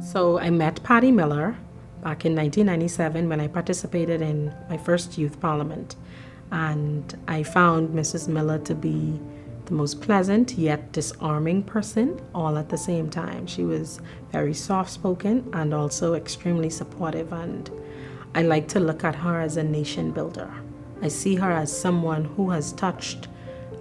So I met Patty Miller back in 1997 when I participated in my first youth parliament. And I found Mrs. Miller to be the most pleasant yet disarming person all at the same time. She was very soft-spoken and also extremely supportive, and I like to look at her as a nation builder. I see her as someone who has touched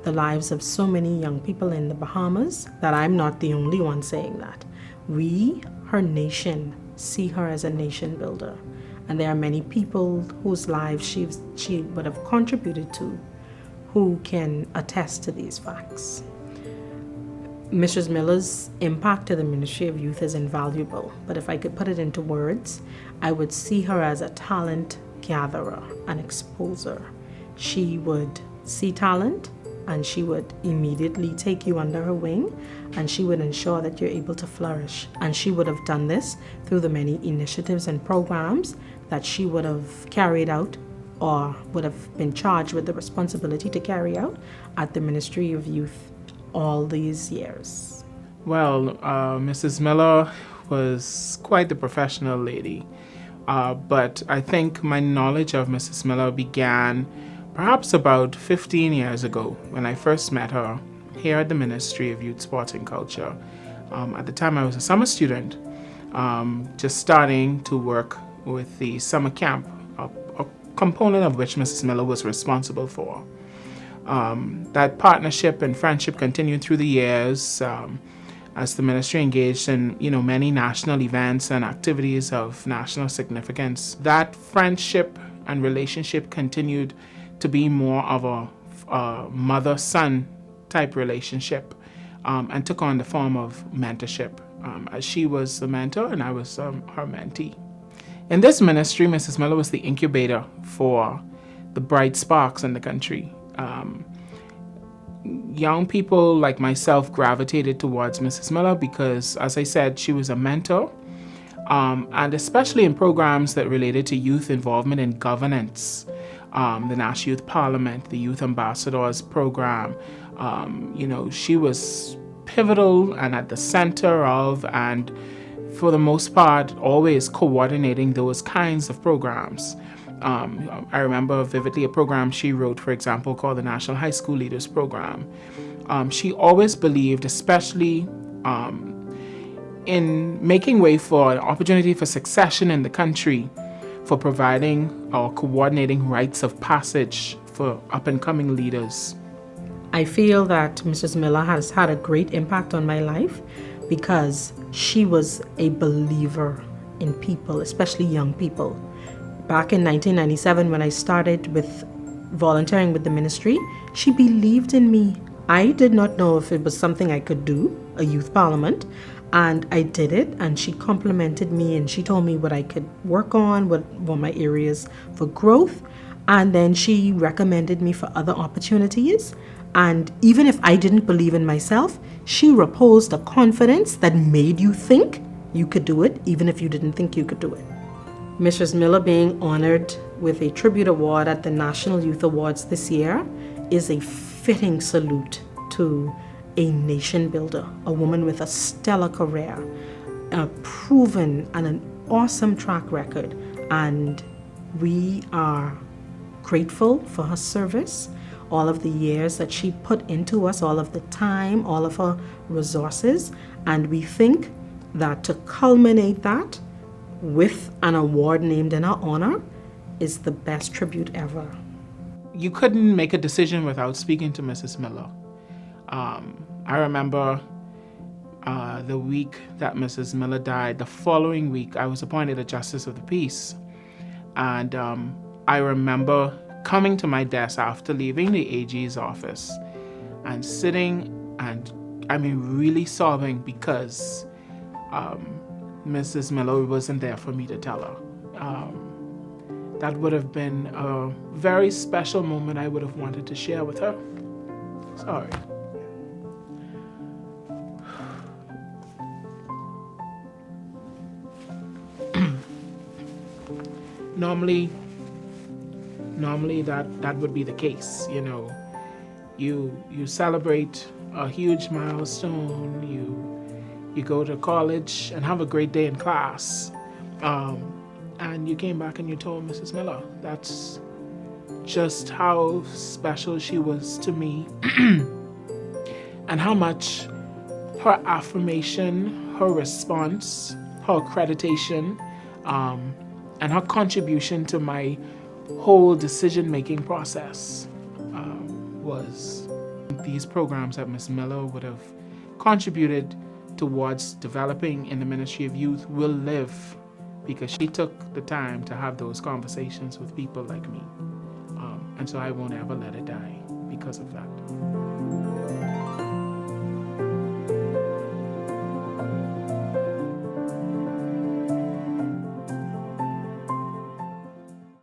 the lives of so many young people in the Bahamas that I'm not the only one saying that. We, her nation, see her as a nation builder. And there are many people whose lives she would have contributed to who can attest to these facts. Mrs. Miller's impact to the Ministry of Youth is invaluable, but if I could put it into words, I would see her as a talent gatherer and exposer. She would see talent and she would immediately take you under her wing, and she would ensure that you're able to flourish. And she would have done this through the many initiatives and programs that she would have carried out or would have been charged with the responsibility to carry out at the Ministry of Youth all these years. Well, Mrs. Miller was quite the professional lady, but I think my knowledge of Mrs. Miller began perhaps about 15 years ago when I first met her here at the Ministry of Youth, Sport and Culture. At the time I was a summer student, just starting to work with the summer camp, a component of which Mrs. Miller was responsible for. That partnership and friendship continued through the years as the ministry engaged in many national events and activities of national significance. That friendship and relationship continued to be more of a mother-son type relationship and took on the form of mentorship, as she was the mentor and I was her mentee. In this ministry, Mrs. Miller was the incubator for the bright sparks in the country. Young people like myself gravitated towards Mrs. Miller because, as I said, she was a mentor, and especially in programs that related to youth involvement in governance. The National Youth Parliament, the Youth Ambassadors Program. She was pivotal and at the center of, and for the most part, always coordinating those kinds of programs. I remember vividly a program she wrote, for example, called the National High School Leaders Program. She always believed, especially in making way for an opportunity for succession in the country, for providing or coordinating rites of passage for up-and-coming leaders. I feel that Mrs. Miller has had a great impact on my life because she was a believer in people, especially young people. Back in 1997, when I started with volunteering with the ministry, she believed in me. I did not know if it was something I could do, a youth parliament, and I did it, and she complimented me and she told me what I could work on, what were my areas for growth, and then she recommended me for other opportunities. And even if I didn't believe in myself, she reposed a confidence that made you think you could do it, even if you didn't think you could do it. Mrs. Miller being honored with a tribute award at the National Youth Awards this year is a fitting salute to a nation builder, a woman with a stellar career, a proven and an awesome track record. And we are grateful for her service, all of the years that she put into us, all of the time, all of her resources. And we think that to culminate that with an award named in her honor is the best tribute ever. You couldn't make a decision without speaking to Mrs. Miller. I remember the week that Mrs. Miller died, the following week, I was appointed a Justice of the Peace. And I remember coming to my desk after leaving the AG's office and sitting and, really sobbing because Mrs. Miller wasn't there for me to tell her. That would have been a very special moment I would have wanted to share with her. Sorry. Normally that would be the case, You celebrate a huge milestone, you go to college and have a great day in class. And you came back and you told Mrs. Miller. That's just how special she was to me and how much her affirmation, her response, her accreditation, and her contribution to my whole decision-making process was. These programs that Ms. Miller would have contributed towards developing in the Ministry of Youth will live because she took the time to have those conversations with people like me. And so I won't ever let it die because of that.